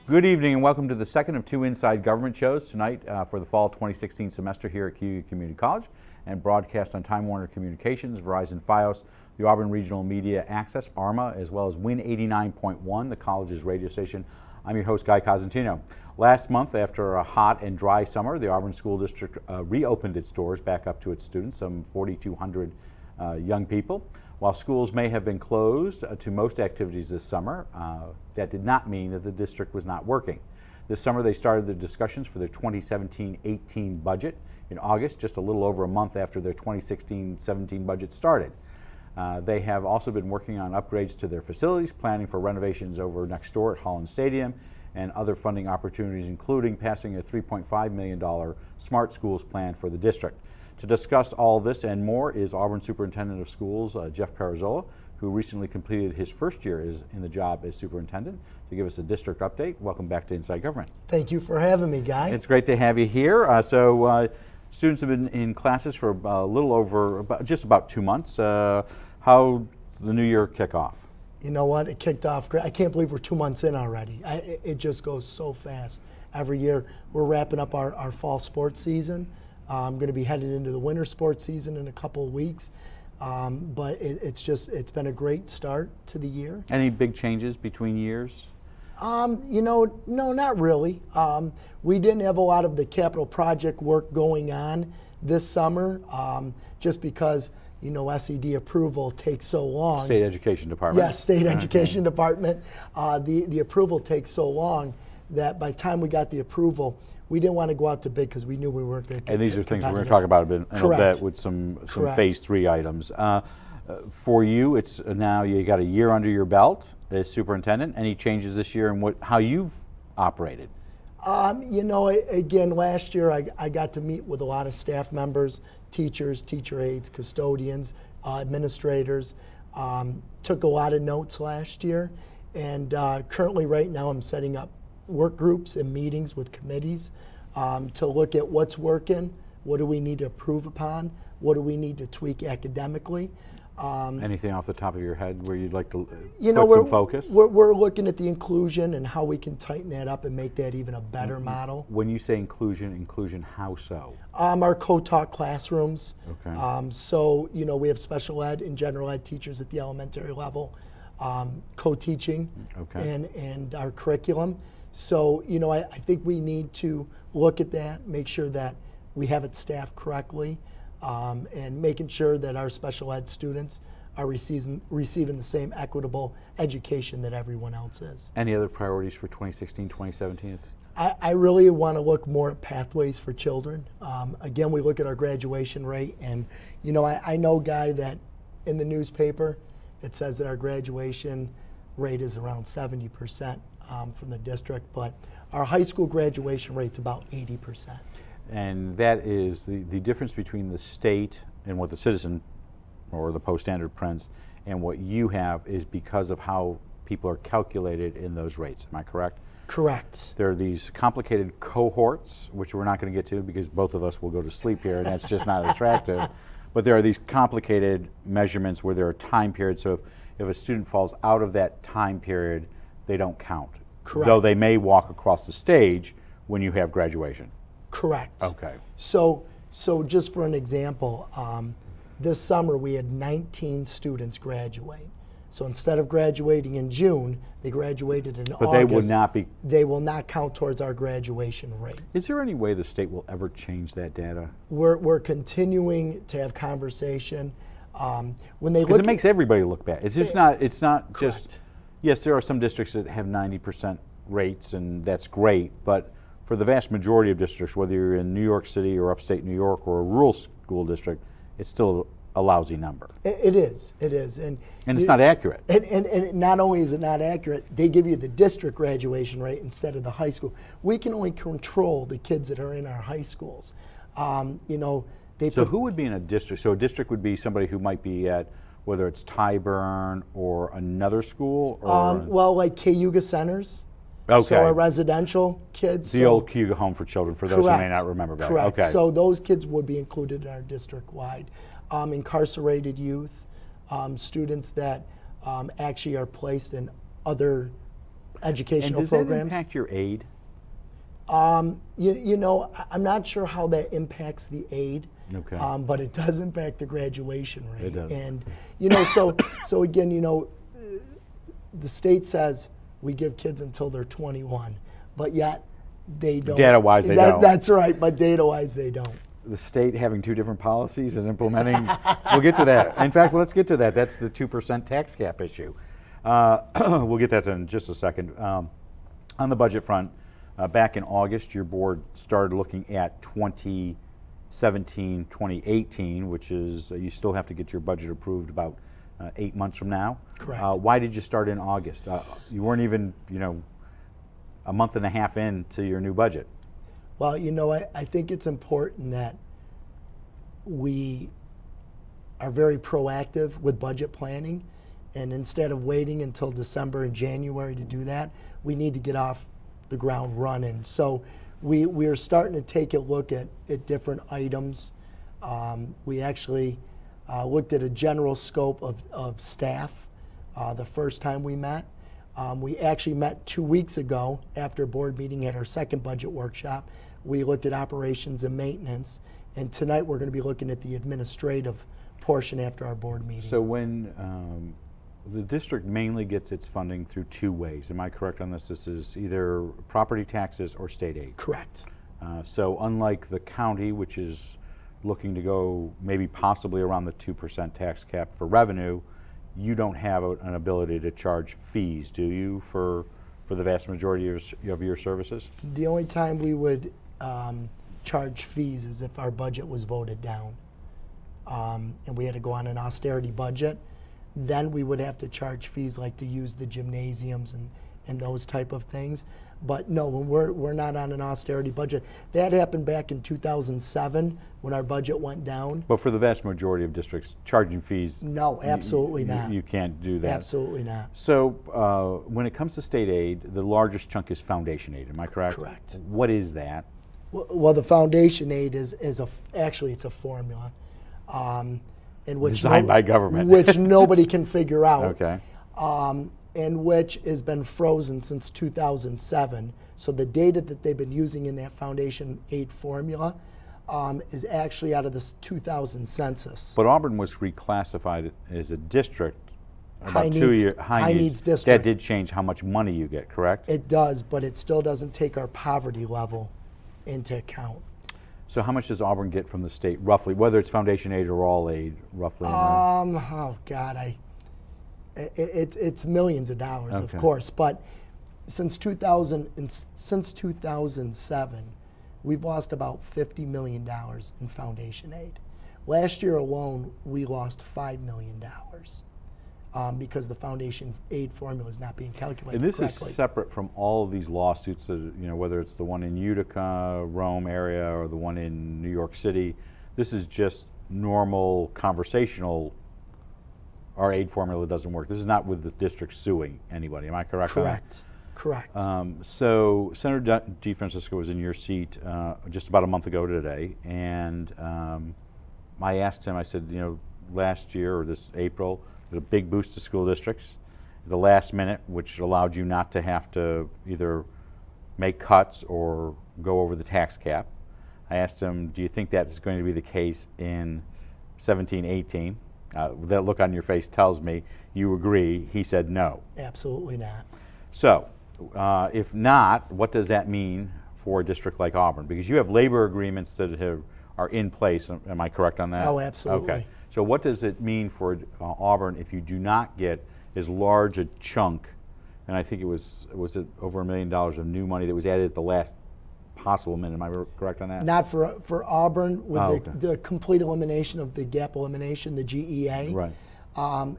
Good evening and welcome to the second of two Inside Government shows tonight for the fall 2016 semester here at CU Community College and broadcast on Time Warner Communications, Verizon Fios, the Auburn Regional Media Access, ARMA, as well as Win 89.1, the college's radio station. I'm your host, Guy Cosentino. Last month, after a hot and dry summer, the Auburn School District reopened its doors back up to its students, some 4,200 young people. While schools may have been closed to most activities this summer, that did not mean that the district was not working. This summer they started the discussions for their 2017-18 budget in August, just a little over a month after their 2016-17 budget started. They have also been working on upgrades to their facilities, planning for renovations over next door at Holland Stadium, and other funding opportunities, including passing a $3.5 million Smart Schools plan for the district. To discuss all this and more is Auburn Superintendent of Schools, Jeff PIROZZOLO, who recently completed his first year in the job as superintendent, to give us a district update. Welcome back to Inside Government. Thank you for having me, Guy. It's great to have you here. Students have been in classes for a little over, just about 2 months. How the new year kick off? You know what? It kicked off great. I can't believe we're 2 months in already. It just goes so fast. Every year we're wrapping up our fall sports season. I'm going to be headed into the winter sports season in a couple of weeks. But it's been a great start to the year. Any big changes between years? No, not really. We didn't have a lot of the capital project work going on this summer, just because, SED approval takes so long. State Education Department. Yes, State Education Department. The approval takes so long that by the time we got the approval, we didn't want to go out to bid because we knew we weren't going to get. And these are things we're going to talk about in a bit with some phase 3 items. For you, it's now you got a year under your belt as superintendent. Any changes this year in how you've operated? Again, last year I got to meet with a lot of staff members, teachers, teacher aides, custodians, administrators. Took a lot of notes last year, and currently right now I'm setting up work groups and meetings with committees to look at what's working, what do we need to improve upon, what do we need to tweak academically. Anything off the top of your head where you'd like to put some focus? We're looking at the inclusion and how we can tighten that up and make that even a better model. When you say inclusion, how so? Our co-taught classrooms. Okay. We have special ed and general ed teachers at the elementary level, co-teaching, and our curriculum. So, I think we need to look at that, make sure that we have it staffed correctly, and making sure that our special ed students are receiving the same equitable education that everyone else is. Any other priorities for 2016, 2017? I really want to look more at pathways for children. Again, we look at our graduation rate, and I know, Guy, that in the newspaper it says that our graduation rate is around 70%. From the district, but our high school graduation rate's about 80%. And that is the difference between the state and what the citizen or the post-standard prints and what you have is because of how people are calculated in those rates. Am I correct? Correct. There are these complicated cohorts, which we're not going to get to because both of us will go to sleep here, and that's just not attractive. But there are these complicated measurements where there are time periods. So if a student falls out of that time period, they don't count. Correct. Though they may walk across the stage when you have graduation. Correct. Okay. So just for an example, this summer we had 19 students graduate. So instead of graduating in June, they graduated in August. But they will not count towards our graduation rate. Is there any way the state will ever change that data? We're continuing to have conversation. Because it makes everybody look bad. It's just not. It's not Correct. just. Yes, there are some districts that have 90% rates, and that's great. But for the vast majority of districts, whether you're in New York City or upstate New York or a rural school district, it's still a lousy number. It is, and it's not accurate. And not only is it not accurate, they give you the district graduation rate instead of the high school. We can only control the kids that are in our high schools. So who would be in a district? So a district would be somebody who might be at whether it's Tyburn or another school? Well, like Cayuga Centers. Okay. So our residential kids. The old Cayuga Home for Children, for those who may not remember that. Correct. Okay. So those kids would be included in our district-wide. Incarcerated youth, students that actually are placed in other educational and programs. Does that impact your aid? You know, I'm not sure how that impacts the aid, Okay. but it does impact the graduation rate. It does. And, you know, so again, you know, the state says we give kids until they're 21, but yet they don't. Data-wise, they don't. That's right, but data-wise, they don't. The state having two different policies and implementing, we'll get to that. In fact, let's get to that. That's the 2% tax cap issue. We'll get that in just a second. On the budget front, back in August, your board started looking at 2017, 2018, which is, you still have to get your budget approved about 8 months from now. Correct. Why did you start in August? You weren't even, you know, a month and a half into your new budget. Well, you know, I think it's important that we are very proactive with budget planning, and instead of waiting until December and January to do that, we need to get off the ground running. So we are starting to take a look at different items. We actually looked at a general scope of staff the first time we met. We actually met 2 weeks ago after a board meeting at our second budget workshop. We looked at operations and maintenance, and tonight we're going to be looking at the administrative portion after our board meeting. So when the district mainly gets its funding through two ways, am I correct on this? This is either property taxes or state aid. Correct. So unlike the county, which is looking to go maybe possibly around the 2% tax cap for revenue, you don't have an ability to charge fees, do you, for the vast majority of your services? The only time we would charge fees is if our budget was voted down, and we had to go on an austerity budget. Then we would have to charge fees, like to use the gymnasiums and those type of things. But no, when we're not on an austerity budget. That happened back in 2007 when our budget went down. But for the vast majority of districts, charging fees, No, absolutely not. You can't do that. Absolutely not. So when it comes to state aid, the largest chunk is foundation aid, am I correct? Correct. What is that? Well, the foundation aid is actually it's a formula, in which Designed by government. which nobody can figure out. Okay. And which has been frozen since 2007. So the data that they've been using in that foundation aid formula is actually out of the 2000 census. But Auburn was reclassified as a district about High 2 needs- years. high needs district. That did change how much money you get, correct? It does, but it still doesn't take our poverty level into account. So how much does Auburn get from the state, roughly, whether it's foundation aid or all aid, roughly? Oh God, it's millions of dollars, of Okay. course. But since 2007, we've lost about $50 million in foundation aid. Last year alone, we lost $5 million because the foundation aid formula is not being calculated And this correctly. is separate from all of these lawsuits, that, whether it's the one in Utica, Rome area, or the one in New York City. This is just normal conversational, our aid formula doesn't work. This is not with the district suing anybody. Am I correct on that? Correct. So Senator DeFrancisco was in your seat just about a month ago today, and I asked him, I said, last year or this April, there's a big boost to school districts at the last minute, which allowed you not to have to either make cuts or go over the tax cap. I asked him, do you think that's going to be the case in 17-18? That look on your face tells me you agree. He said no. Absolutely not. So, if not, what does that mean for a district like Auburn? Because you have labor agreements that are in place. Am I correct on that? Oh, absolutely. Okay. So what does it mean for Auburn if you do not get as large a chunk, and I think it was it over $1 million of new money that was added at the last possible minute? Am I correct on that? Not for Auburn, with okay. the complete elimination of the gap elimination, the GEA. Right.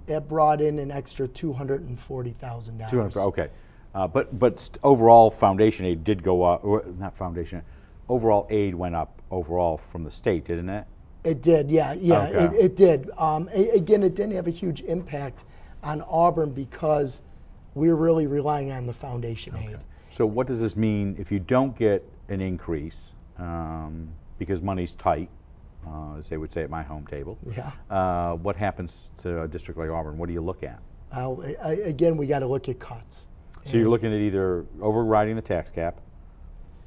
It brought in an extra $240,000. 200, okay. But overall foundation aid did go up, or not foundation, overall aid went up overall from the state, didn't it? It did, yeah, Okay. it did. Again, it didn't have a huge impact on Auburn because we're really relying on the foundation aid. So what does this mean if you don't get an increase, because money's tight, as they would say at my home table? Yeah. What happens to a district like Auburn? What do you look at? Again, we got to look at cuts. So you're looking at either overriding the tax cap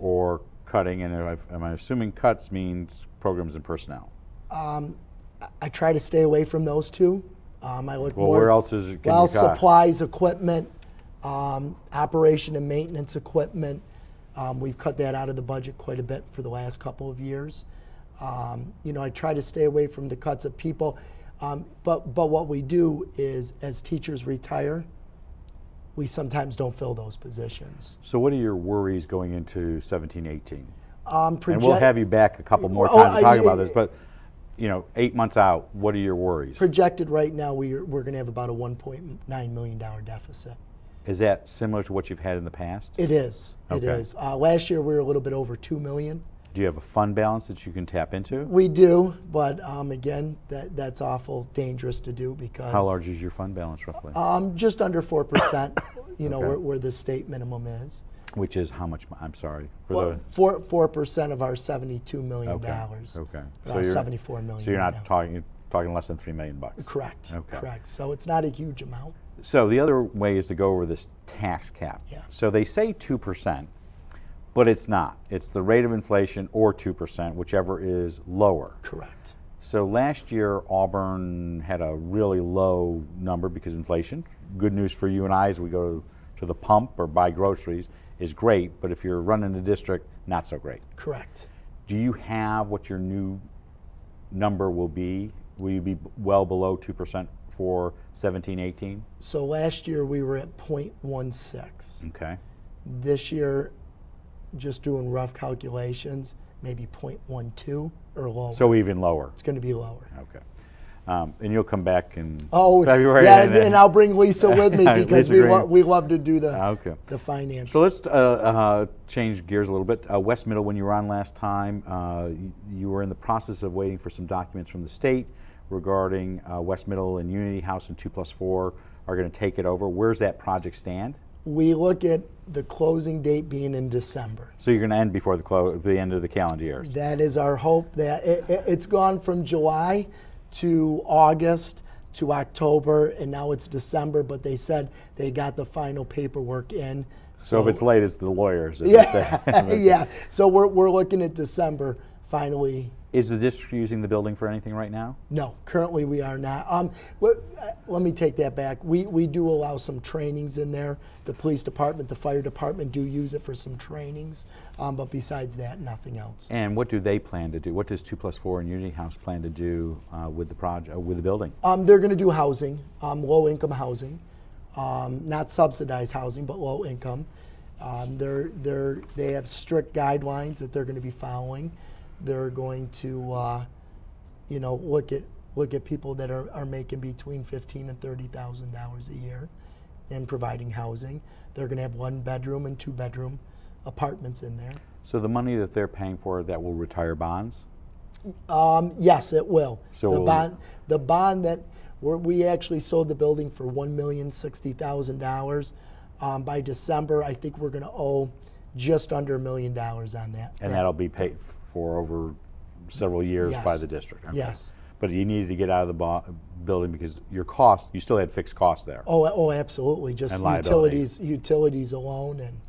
or cutting, and am I assuming cuts means programs and personnel? I try to stay away from those two. I look Well, more where else is it? well, supplies, equipment, operation and maintenance equipment. We've cut that out of the budget quite a bit for the last couple of years. I try to stay away from the cuts of people. But what we do is, as teachers retire, we sometimes don't fill those positions. So what are your worries going into 17-18? And And we'll have you back a couple more times to talk about this, but 8 months out, what are your worries? Projected right now, we're going to have about a $1.9 million deficit. Is that similar to what you've had in the past? It is. Okay. It is. Last year we were a little bit over $2 million. Do you have a fund balance that you can tap into? We do, but again, that's awful dangerous to do because How large is your fund balance roughly? just under 4%. Okay. where the state minimum is. Which is how much? I'm sorry. Well, 4% of our $72 million. Okay. So $74 million. So you're right not now. talking less than $3 million. Correct. Okay. Correct. So it's not a huge amount. So the other way is to go over this tax cap. Yeah. So they say 2%, but it's not. It's the rate of inflation or 2%, whichever is lower. Correct. So last year, Auburn had a really low number because inflation. Good news for you and I as we go to the pump or buy groceries is great, but if you're running the district, not so great. Correct. Do you have what your new number will be? Will you be well below 2% for 17-18? So last year we were at 0.16. Okay. This year, just doing rough calculations, maybe 0.12 or lower. So even lower. It's going to be lower. Okay. And you'll come back in February. Yeah, and I'll bring Lisa with me because we love to do the finance. So let's change gears a little bit. West Middle, when you were on last time, you were in the process of waiting for some documents from the state regarding West Middle and Unity House and 2+4 are going to take it over. Where's that project stand? We look at the closing date being in December. So you're going to end before the end of the calendar year. That is our hope. That it's gone from July to August to October, and now it's December, but they said they got the final paperwork in. So if it's late, it's the lawyers. Yeah. So we're looking at December finally. Is the district using the building for anything right now? No, currently we are not. Let me take that back. We do allow some trainings in there. The police department, the fire department do use it for some trainings, but besides that, nothing else. And what do they plan to do? What does 2+4 and Unity House plan to do with the project, with the building? They're going to do housing, low-income housing, not subsidized housing, but low income. They have strict guidelines that they're going to be following. They're going to, look at people that are making between $15,000 and $30,000 a year, and providing housing. They're going to have 1-bedroom and 2-bedroom apartments in there. So the money that they're paying for, that will retire bonds? Yes, it will. So the bond that we actually sold the building for $1,060,000. By December, I think we're going to owe just under $1 million on that. And that'll be paid for over several years by the district. Okay. Yes. But you needed to get out of the building because your you still had fixed costs there. Oh, absolutely. Just and utilities alone, and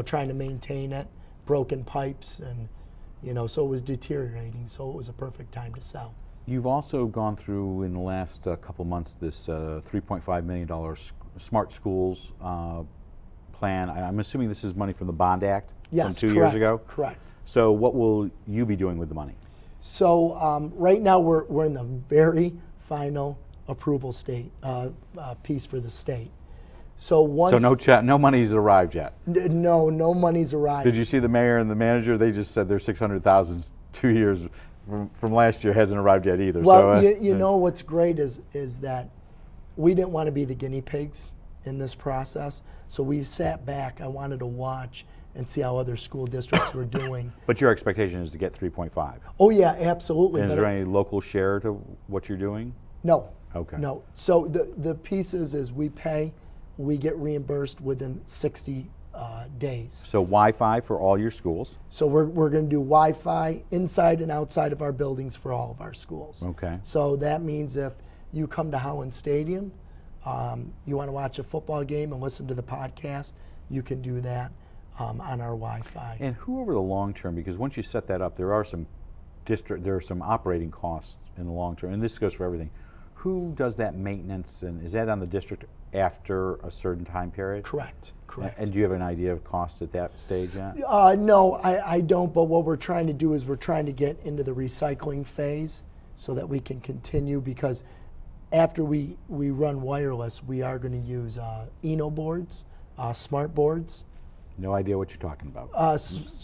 trying to maintain it, broken pipes, and so it was deteriorating. So it was a perfect time to sell. You've also gone through in the last couple months this $3.5 million Smart Schools plan. I'm assuming this is money from the Bond Act from 2 years ago? Correct. So what will you be doing with the money? So right now we're in the very final approval state piece for the state. So once no money's arrived yet. No money's arrived. Did you see the mayor and the manager? They just said their $600,000 2 years from last year hasn't arrived yet either. Well, so, what's great is that we didn't want to be the guinea pigs in this process, so we sat back. I wanted to watch and see how other school districts were doing. But your expectation is to get 3.5. Oh yeah, absolutely. And is there any local share to what you're doing? No. Okay. No. So the pieces is we get reimbursed within 60 days. So Wi-Fi for all your schools. So we're going to do Wi-Fi inside and outside of our buildings for all of our schools. Okay. So that means if you come to Howland Stadium, you want to watch a football game and listen to the podcast, you can do that on our Wi-Fi. And who over the long term, because once you set that up, there are some operating costs in the long term, and this goes for everything. Who does that maintenance, and is that on the district after a certain time period? Correct. And do you have an idea of costs at that stage yet? No, I don't, but what we're trying to do is we're trying to get into the recycling phase so that we can continue, because after we run wireless, we are going to use Eno boards, smart boards. No idea what you're talking about.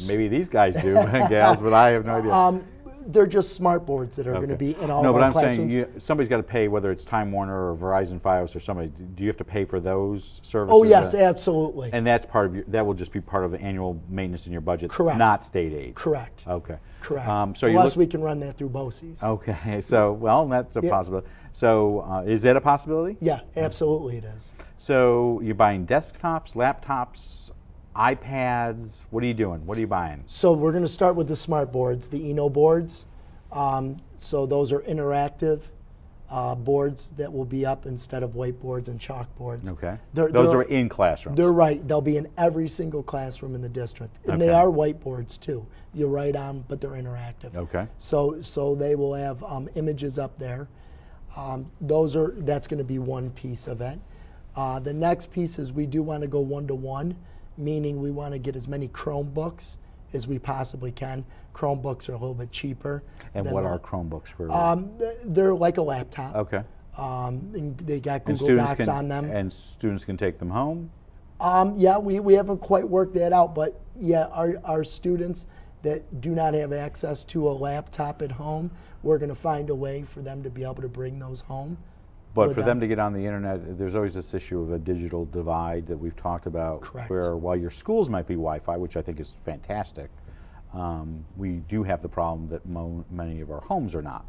Maybe these guys do, gals, but I have no idea. They're just smart boards that are going to be in all of our classrooms. No, but I'm saying somebody's got to pay, whether it's Time Warner or Verizon Fios or somebody. Do you have to pay for those services? Oh yes, absolutely. And that's part of that will just be part of the annual maintenance in your budget. Correct. Not state aid. Correct. Okay. Correct. So unless we can run that through BOCES. Okay. So well, that's a possibility. So is that a possibility? Yeah, absolutely it is. So you're buying desktops, laptops, iPads. What are you doing? What are you buying? So we're going to start with the smart boards, the Eno boards. So those are interactive boards that will be up instead of whiteboards and chalkboards. Okay. Those are in classrooms. They're right. They'll be in every single classroom in the district. And they are whiteboards too. You write on, but they're interactive. Okay. So they will have images up there. That's going to be one piece of it. The next piece is we do want to go one-to-one, meaning we want to get as many Chromebooks as we possibly can. Chromebooks are a little bit cheaper. And what are Chromebooks for? They're like a laptop. Okay. And they got Google Docs on them. And students can take them home? Yeah, we haven't quite worked that out, but yeah, our students that do not have access to a laptop at home, we're going to find a way for them to be able to bring those home. But for them to get on the internet, there's always this issue of a digital divide that we've talked about. Correct. Where while your schools might be Wi-Fi, which I think is fantastic, we do have the problem that many of our homes are not,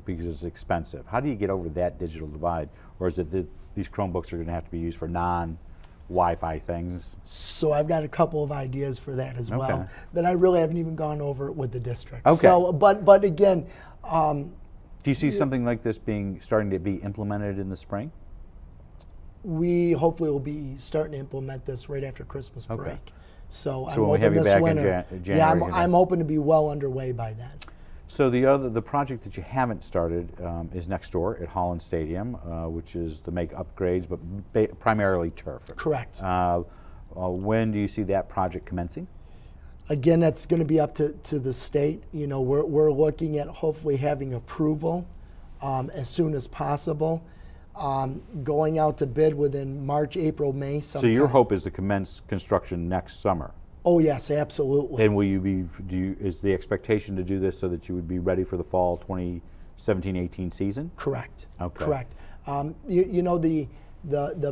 because it's expensive. How do you get over that digital divide? Or is it that these Chromebooks are going to have to be used for non-Wi-Fi things? So I've got a couple of ideas for that as well that I really haven't even gone over with the district. Okay. So, but again, do you see something like this starting to be implemented in the spring? We hopefully will be starting to implement this right after Christmas break. So I'm when we hoping have you this back winter. in January. I'm hoping to be well underway by then. So the project that you haven't started is next door at Holland Stadium, which is to make upgrades, but primarily turf. Correct. When do you see that project commencing? Again, that's going to be up to the state. You know, we're looking at hopefully having approval as soon as possible. Going out to bid within March, April, May sometime. So your hope is to commence construction next summer? Oh yes, absolutely. And will you be? Is the expectation to do this so that you would be ready for the fall 2017-18 season? Correct. Okay. Correct. You know, the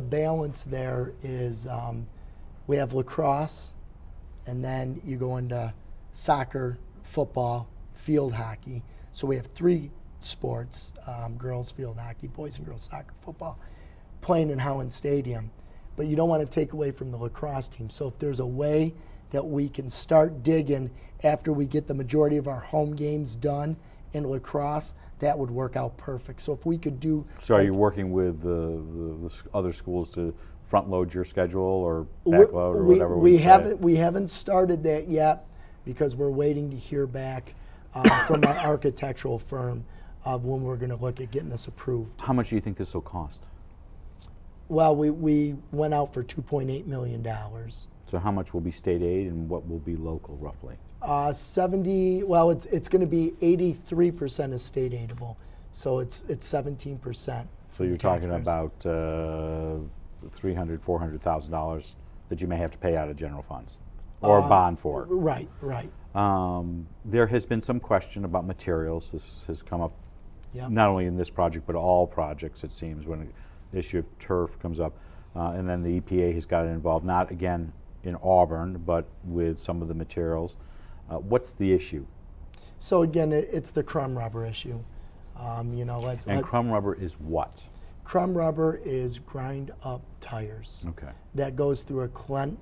balance there is we have lacrosse, and then you go into soccer, football, field hockey. So we have three sports: girls field hockey, boys and girls soccer, football, playing in Holland Stadium. But you don't want to take away from the lacrosse team. So if there's a way that we can start digging after we get the majority of our home games done in lacrosse, that would work out perfect. So if we could do... So are you working with the other schools to front load your schedule or back load or whatever we haven't started that yet because we're waiting to hear back from our architectural firm of when we're going to look at getting this approved. How much do you think this will cost? Well, we went out for $2.8 million. So how much will be state aid and what will be local, roughly? 70. Well, it's going to be 83% is state aidable, so it's 17%. So you're talking about $300,000, $400,000 that you may have to pay out of general funds or bond for. Right. There has been some question about materials. This has come up Yep. not only in this project but all projects, it seems, when the issue of turf comes up. And then the EPA has gotten involved, not again in Auburn, but with some of the materials. What's the issue? So again, it's the crumb rubber issue. Crumb rubber is what? Crumb rubber is grind up tires. Okay. That goes through a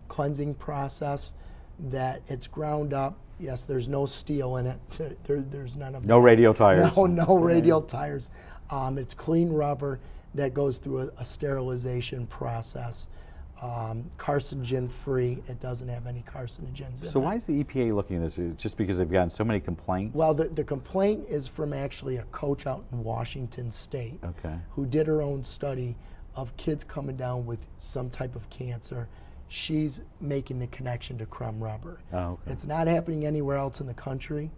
cleansing process. That it's ground up. Yes, there's no steel in it. There's none of that. No radial tires. No radial tires. It's clean rubber that goes through a sterilization process. carcinogen-free. It doesn't have any carcinogens in it. So why is the EPA looking at this? Just because they've gotten so many complaints? Well, the complaint is from actually a coach out in Washington State who did her own study of kids coming down with some type of cancer. She's making the connection to crumb rubber. It's not happening anywhere else in the country.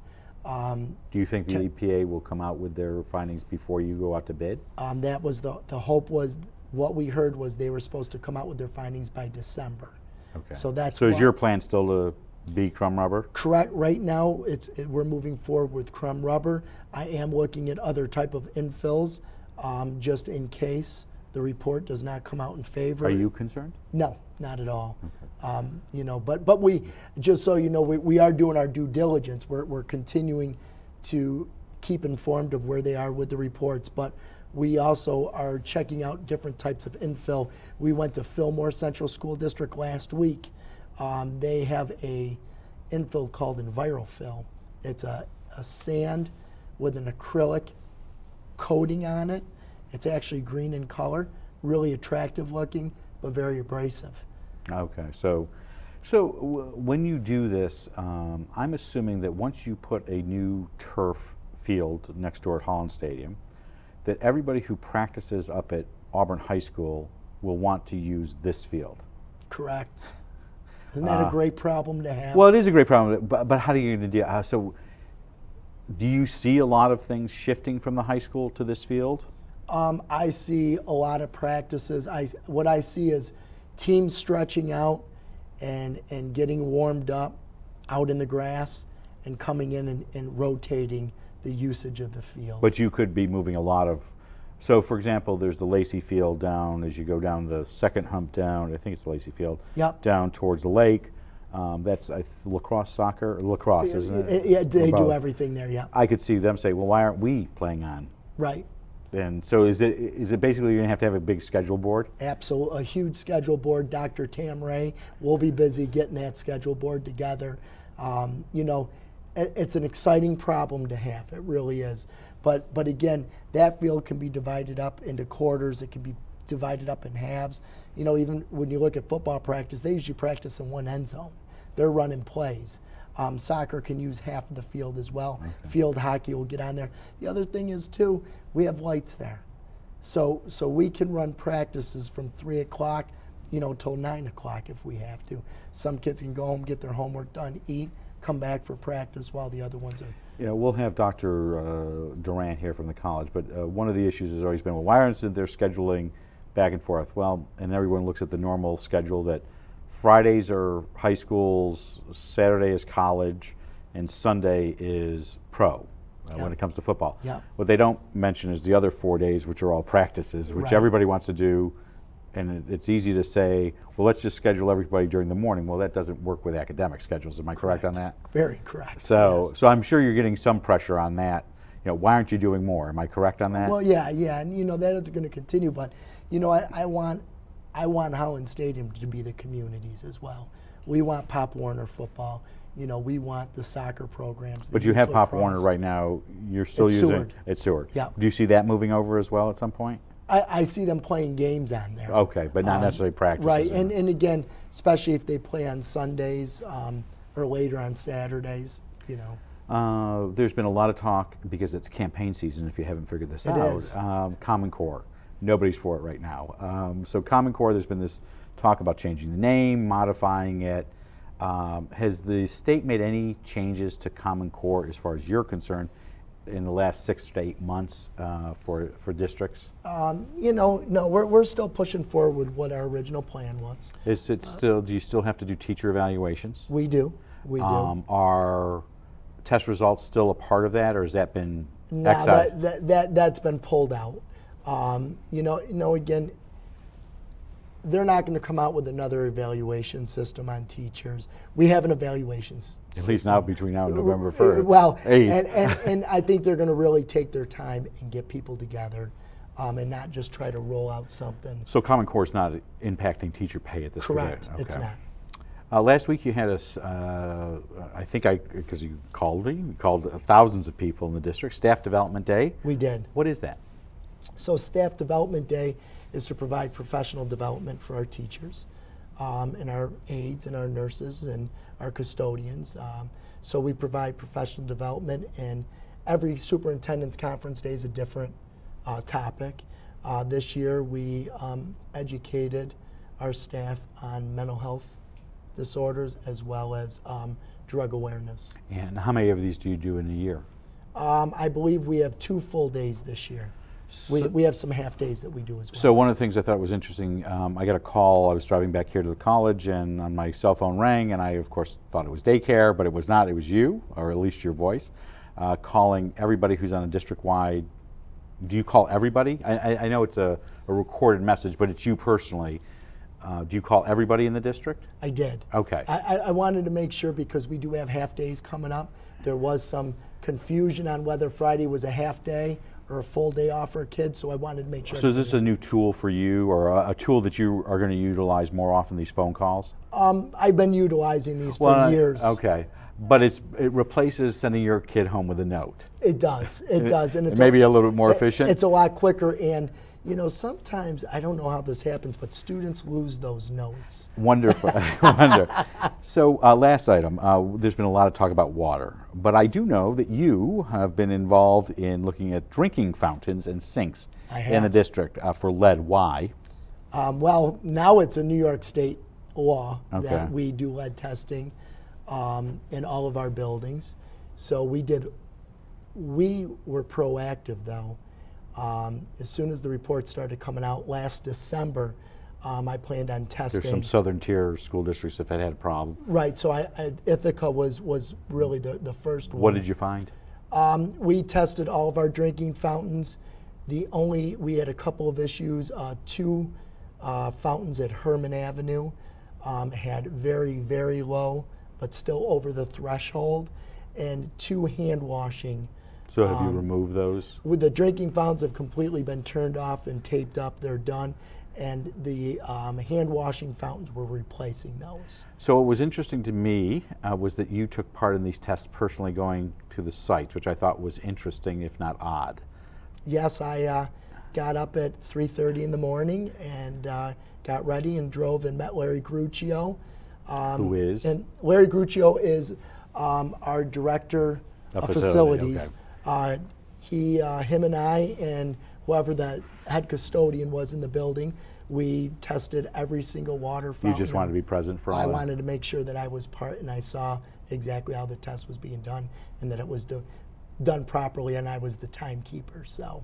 Do you think the EPA will come out with their findings before you go out to bid? That was the hope. Was what we heard was they were supposed to come out with their findings by December. Okay. So that's is your plan still to be crumb rubber? Correct. Right now, we're moving forward with crumb rubber. I am looking at other type of infills, just in case the report does not come out in favor. Are you concerned? No, not at all. Okay. You know, but we, just so you know, we are doing our due diligence. We're continuing to keep informed of where they are with the reports, but we also are checking out different types of infill. We went to Fillmore Central School District last week. They have a infill called EnviroFill. It's a sand with an acrylic coating on it. It's actually green in color, really attractive looking, but very abrasive. Okay, so when you do this, I'm assuming that once you put a new turf field next door at Holland Stadium, that everybody who practices up at Auburn High School will want to use this field. Correct. Isn't that a great problem to have? Well, it is a great problem, but how are you going to deal? So, do you see a lot of things shifting from the high school to this field? I see a lot of practices. What I see is teams stretching out and getting warmed up out in the grass and coming in and rotating the usage of the field. But you could be moving a lot of, so for example, there's the Lacey Field down, as you go down the second hump down, I think it's the Lacey Field, down towards the lake. That's lacrosse, isn't it? Yeah, they do everything there, yeah. I could see them say, well, why aren't we playing on? Right. And so is it basically you're going to have a big schedule board? Absolutely, a huge schedule board. Dr. Tam Ray will be busy getting that schedule board together. You know, it's an exciting problem to have, it really is. But again, that field can be divided up into quarters, it can be divided up in halves. You know, even when you look at football practice, they usually practice in one end zone. They're running plays. Soccer can use half of the field as well. Okay. Field hockey will get on there. The other thing is too, we have lights there. So we can run practices from 3 o'clock, you know, till 9 o'clock if we have to. Some kids can go home, get their homework done, eat, come back for practice while the other ones are. You know, we'll have Dr. Durant here from the college, but one of the issues has always been, well, why aren't there scheduling back and forth? Well, and everyone looks at the normal schedule that Fridays are high schools, Saturday is college, and Sunday is pro when it comes to football. Yeah. What they don't mention is the other 4 days, which are all practices, which everybody wants to do. And it's easy to say, well, let's just schedule everybody during the morning. Well, that doesn't work with academic schedules. Am I correct on that? Very correct. So, yes. So I'm sure you're getting some pressure on that. You know, why aren't you doing more? Am I correct on that? Well, yeah, and you know that is going to continue. But you know, I want Holland Stadium to be the communities as well. We want Pop Warner football. You know, we want the soccer programs. But you have Pop Warner right now. You're still using Seward. It's Seward. Yeah. Do you see that moving over as well at some point? I see them playing games on there. Okay, but not necessarily practices. Right, and again, especially if they play on Sundays or later on Saturdays, you know. There's been a lot of talk, because it's campaign season, if you haven't figured this out. It is. Common Core. Nobody's for it right now. So Common Core, there's been this talk about changing the name, modifying it. Has the state made any changes to Common Core as far as you're concerned in the last 6 to 8 months for districts? You know, no, we're still pushing forward with what our original plan was. Is it still? Do you still have to do teacher evaluations? We do. We do. Are test results still a part of that, or has that been excised? That's been pulled out. You know, again, they're not going to come out with another evaluation system on teachers. We have an evaluation system. At least now, between now and November 1st. Well, and I think they're going to really take their time and get people together and not just try to roll out something. So Common Core is not impacting teacher pay at this point? Correct, it's not. Last week you had us, I think because you called me, you called thousands of people in the district, Staff Development Day. We did. What is that? So Staff Development Day is to provide professional development for our teachers. and our aides and our nurses and our custodians. So we provide professional development, and every superintendent's conference day is a different topic. This year we educated our staff on mental health disorders as well as drug awareness. And how many of these do you do in a year? I believe we have 2 full days this year. We have some half days that we do as well. So one of the things I thought was interesting, I got a call, I was driving back here to the college, and on my cell phone rang, and I of course thought it was daycare, but it was not, it was you, or at least your voice, calling everybody who's on a district-wide. Do you call everybody? I know it's a recorded message, but it's you personally. Do you call everybody in the district? I did. Okay. I wanted to make sure, because we do have half days coming up. There was some confusion on whether Friday was a half day or a full day off for kids, so I wanted to make sure. So is this a new tool for you, or a tool that you are going to utilize more often, these phone calls? I've been utilizing these for years. Okay. But it replaces sending your kid home with a note. It does. It does. And it's maybe a little bit more efficient? It's a lot quicker. And, you know, sometimes, I don't know how this happens, but students lose those notes. Wonderful. Wonder. So last item, there's been a lot of talk about water, but I do know that you have been involved in looking at drinking fountains and sinks in the district for lead. Why? Well, now it's a New York State law that we do lead testing in all of our buildings. So we were proactive though. As soon as the reports started coming out last December, I planned on testing. There's some southern tier school districts that had a problem. Right, so Ithaca was really the first one. What did you find? We tested all of our drinking fountains. We had a couple of issues. 2 fountains at Herman Avenue had very, very low, but still over the threshold, and 2 hand washing. So have you removed those? With the drinking fountains have completely been turned off and taped up. They're done. And the hand washing fountains, we're replacing those. So what was interesting to me was that you took part in these tests personally, going to the site, which I thought was interesting, if not odd. Yes, I got up at 3:30 in the morning and got ready and drove and met Larry Gruccio. Who is? And Larry Gruccio is our director of facilities. Okay. Him and I and whoever the head custodian was in the building, we tested every single water fountain. You just wanted to be present for all that? I wanted to make sure that I was part, and I saw exactly how the test was being done and that it was done properly, and I was the timekeeper. So.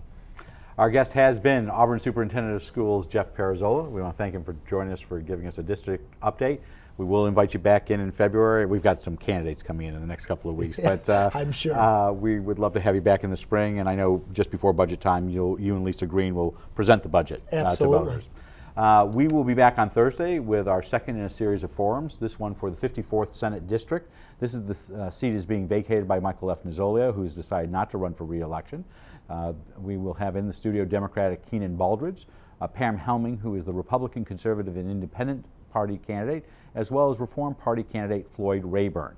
Our guest has been Auburn Superintendent of Schools, Jeff PIROZZOLO. We want to thank him for joining us, for giving us a district update. We will invite you back in February. We've got some candidates coming in the next couple of weeks, but I'm sure we would love to have you back in the spring. And I know just before budget time, you and Lisa Green will present the budget to voters. We will be back on Thursday with our second in a series of forums. This one for the 54th Senate District. This is the seat is being vacated by Michael F. Nozzolio, who has decided not to run for re-election. We will have in the studio Democratic Keenan Baldridge, Pam Helming, who is the Republican Conservative and Independent Party candidate, as well as Reform Party candidate Floyd Rayburn.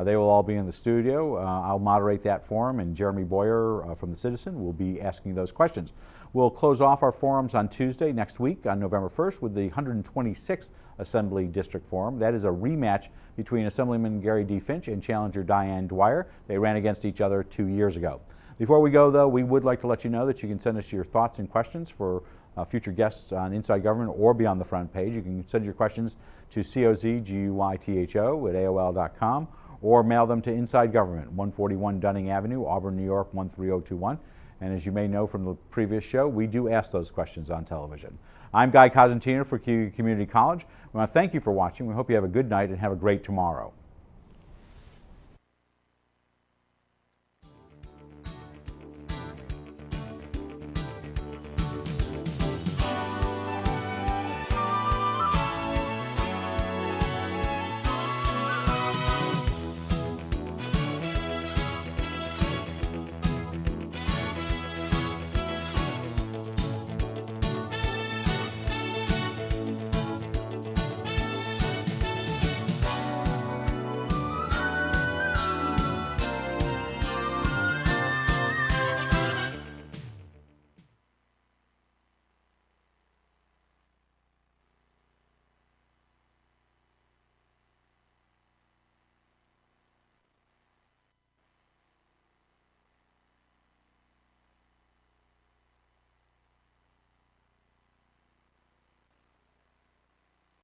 They will all be in the studio. I'll moderate that forum, and Jeremy Boyer from the Citizen will be asking those questions. We'll close off our forums on Tuesday next week on November 1st with the 126th Assembly District Forum. That is a rematch between Assemblyman Gary D. Finch and challenger Diane Dwyer. They ran against each other 2 years ago. Before we go, though, we would like to let you know that you can send us your thoughts and questions for future guests on Inside Government or Beyond the Front Page. You can send your questions to cozguytho@aol.com or mail them to Inside Government, 141 Dunning Avenue, Auburn, New York, 13021. And as you may know from the previous show, we do ask those questions on television. I'm Guy Cosentino for QU Community College. We want to thank you for watching. We hope you have a good night and have a great tomorrow.